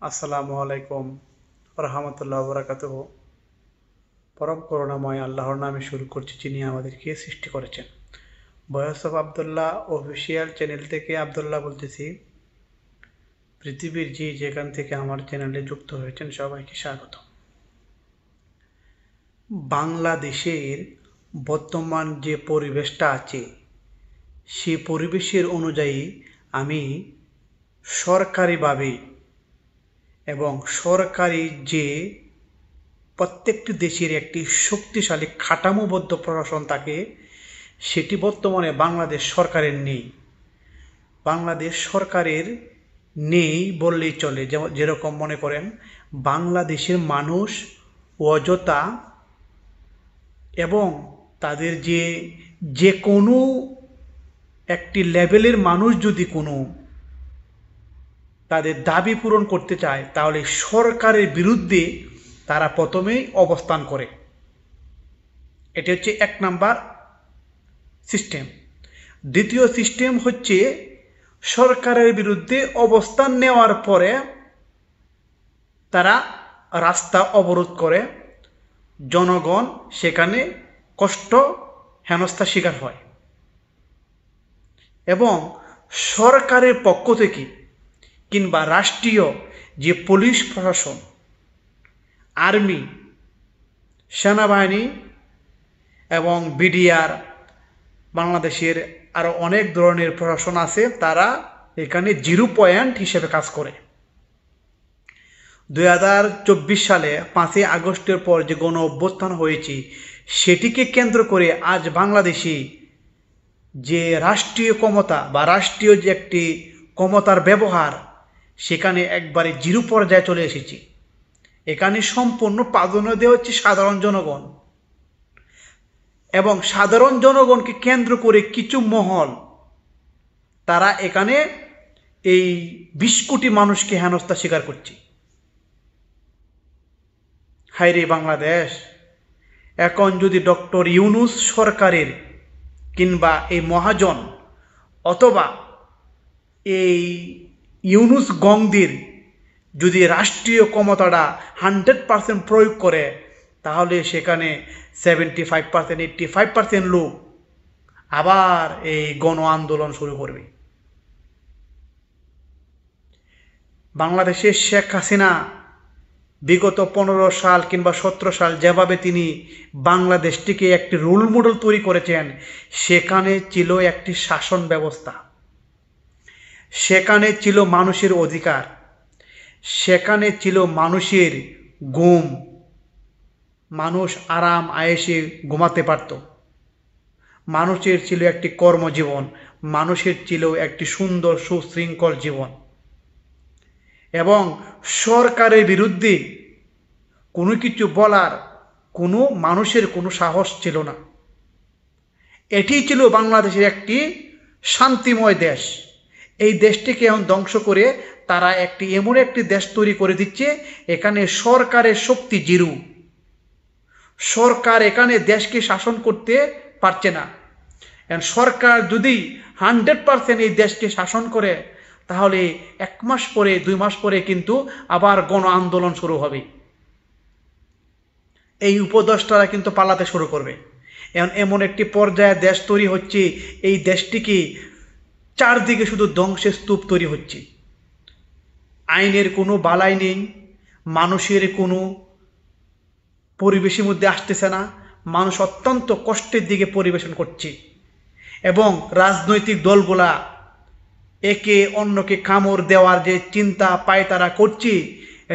আসসালামু আলাইকুম রহমতুল্লাহ বরাকাতুহু। পরম করুণাময় আল্লাহর নামে শুরু করছি, যিনি আমাদেরকে সৃষ্টি করেছেন। Voice of Abdullah official channel থেকে আবদুল্লাহ বলতেছি। পৃথিবীর যেখান থেকে আমার চ্যানেলে যুক্ত হয়েছেন সবাইকে স্বাগত। বাংলাদেশের বর্তমান যে পরিবেশটা আছে, সেই পরিবেশের অনুযায়ী আমি সরকারিভাবে এবং সরকারি যে প্রত্যেকটি দেশের একটি শক্তিশালী কাঠামোবদ্ধ প্রশাসন থাকে, সেটি বর্তমানে বাংলাদেশ সরকারের নেই। বাংলাদেশ সরকারের নেই বললেই চলে। যেরকম মনে করেন, বাংলাদেশের মানুষ অযথা এবং তাদের যে কোনো একটি লেভেলের মানুষ যদি কোনো তাদের দাবি পূরণ করতে চায়, তাহলে সরকারের বিরুদ্ধে তারা প্রথমেই অবস্থান করে। এটি হচ্ছে এক নাম্বার সিস্টেম। দ্বিতীয় সিস্টেম হচ্ছে, সরকারের বিরুদ্ধে অবস্থান নেওয়ার পরে তারা রাস্তা অবরোধ করে, জনগণ সেখানে কষ্ট হেনস্থার শিকার হয় এবং সরকারের পক্ষ থেকে কিংবা রাষ্ট্রীয় যে পুলিশ প্রশাসন, আর্মি, সেনাবাহিনী এবং বিডিআর, বাংলাদেশের আরও অনেক ধরনের প্রশাসন আছে, তারা এখানে 0 পয়েন্ট হিসেবে কাজ করে। 2024 সালে 5ই আগস্টের পর যে গণ অভ্যুত্থান হয়েছে, সেটিকে কেন্দ্র করে আজ বাংলাদেশে যে রাষ্ট্রীয় ক্ষমতা বা রাষ্ট্রীয় যে একটি ক্ষমতার ব্যবহার, সেখানে একবারে 0 পর্যায়ে চলে এসেছে। এখানে সম্পূর্ণ প্রাধান্য দেওয়া হচ্ছে সাধারণ জনগণ এবং সাধারণ জনগণকে কেন্দ্র করে কিছু মহল, তারা এখানে এই 20 কোটি মানুষকে হেনস্থা স্বীকার করছে। হায়রে বাংলাদেশ! এখন যদি ডক্টর ইউনূস সরকারের কিংবা এই মহাজন অথবা এই ইউনূস গংদের যদি রাষ্ট্রীয় ক্ষমতাটা 100% প্রয়োগ করে, তাহলে সেখানে 75%, 85% লোক আবার এই গণ আন্দোলন শুরু করবে। বাংলাদেশের শেখ হাসিনা বিগত 15 সাল কিংবা 17 সাল যেভাবে তিনি বাংলাদেশটিকে একটি রোল মডেল তৈরি করেছেন, সেখানে ছিল একটি শাসন ব্যবস্থা, সেখানে ছিল মানুষের অধিকার, সেখানে ছিল মানুষের ঘুম, মানুষ আরাম আয়েশে ঘুমাতে পারত, মানুষের ছিল একটি কর্মজীবন, মানুষের ছিল একটি সুন্দর সুশৃঙ্খল জীবন এবং সরকারের বিরুদ্ধে কোনো কিছু বলার কোনো মানুষের কোনো সাহস ছিল না। এটি ছিল বাংলাদেশের একটি শান্তিময় দেশ। এই দেশটিকে এখন ধ্বংস করে তারা এমন একটি দেশ তৈরি করে দিচ্ছে, এখানে সরকারের শক্তি 0। সরকার এখানে দেশকে শাসন করতে পারছে না। সরকার যদি 100% এই দেশকে শাসন করে, তাহলে 1 মাস পরে 2 মাস পরে কিন্তু আবার গণ আন্দোলন শুরু হবে। এই উপদেষ্টারা কিন্তু পালাতে শুরু করবে। এমন একটি পর্যায়ে দেশ তৈরি হচ্ছে, এই দেশটিকে চারদিকে শুধু ধ্বংসের স্তূপ তৈরি হচ্ছে। আইনের কোনো বালাই নেই, মানুষের কোনো পরিবেশের মধ্যে আসতেছে না, মানুষ অত্যন্ত কষ্টের দিকে পরিবেশন করছে এবং রাজনৈতিক দলগুলা একে অন্যকে কামড় দেওয়ার যে চিন্তা পায় তারা করছে।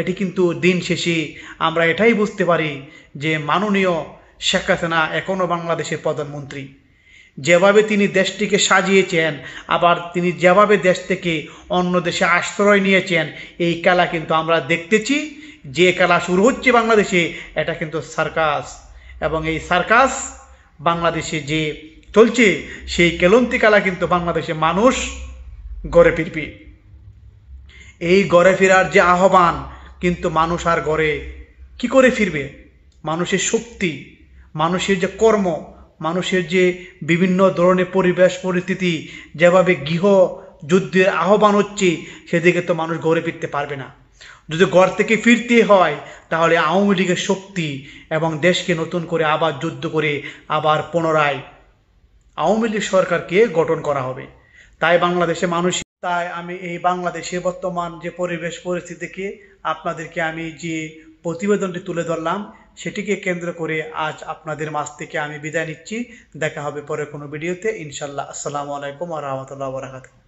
এটি কিন্তু দিন শেষে আমরা এটাই বুঝতে পারি যে মাননীয় শেখ হাসিনা এখনও বাংলাদেশের প্রধানমন্ত্রী। যেভাবে তিনি দেশটিকে সাজিয়েছেন, আবার তিনি যেভাবে দেশ থেকে অন্য দেশে আশ্রয় নিয়েছেন, এই খেলা কিন্তু আমরা দেখতেছি। যে খেলা শুরু হচ্ছে বাংলাদেশে, এটা কিন্তু সার্কাস, এবং এই সার্কাস বাংলাদেশে যে চলছে, সেই কেলন্তি খেলা কিন্তু বাংলাদেশে মানুষ গড়ে ফিরবে। এই গড়ে ফেরার যে আহ্বান, কিন্তু মানুষ আর গড়ে কি করে ফিরবে? মানুষের শক্তি, মানুষের যে কর্ম, মানুষের যে বিভিন্ন ধরনের পরিবেশ পরিস্থিতি, যেভাবে গৃহ যুদ্ধের আহ্বান হচ্ছে, সেদিকে তো মানুষ গড়ে ফিরতে পারবে না। যদি ঘর থেকে ফিরতে হয় তাহলে আওয়ামী লীগের শক্তি এবং দেশকে নতুন করে আবার যুদ্ধ করে আবার পুনরায় আওয়ামী লীগ সরকারকে গঠন করা হবে। তাই বাংলাদেশে মানুষ, তাই আমি এই বাংলাদেশে বর্তমান যে পরিবেশ পরিস্থিতিকে আপনাদেরকে আমি যে প্রতিবেদনটি তুলে ধরলাম সেটিকে কেন্দ্র করে আজ আপনাদের মাঝ থেকে আমি বিদায় নিচ্ছি। দেখা হবে পরে কোনো ভিডিওতে ইনশাল্লাহ। আসসালামু আলাইকুম ওয়া রাহমাতুল্লাহি ওয়া বারাকাতুহু।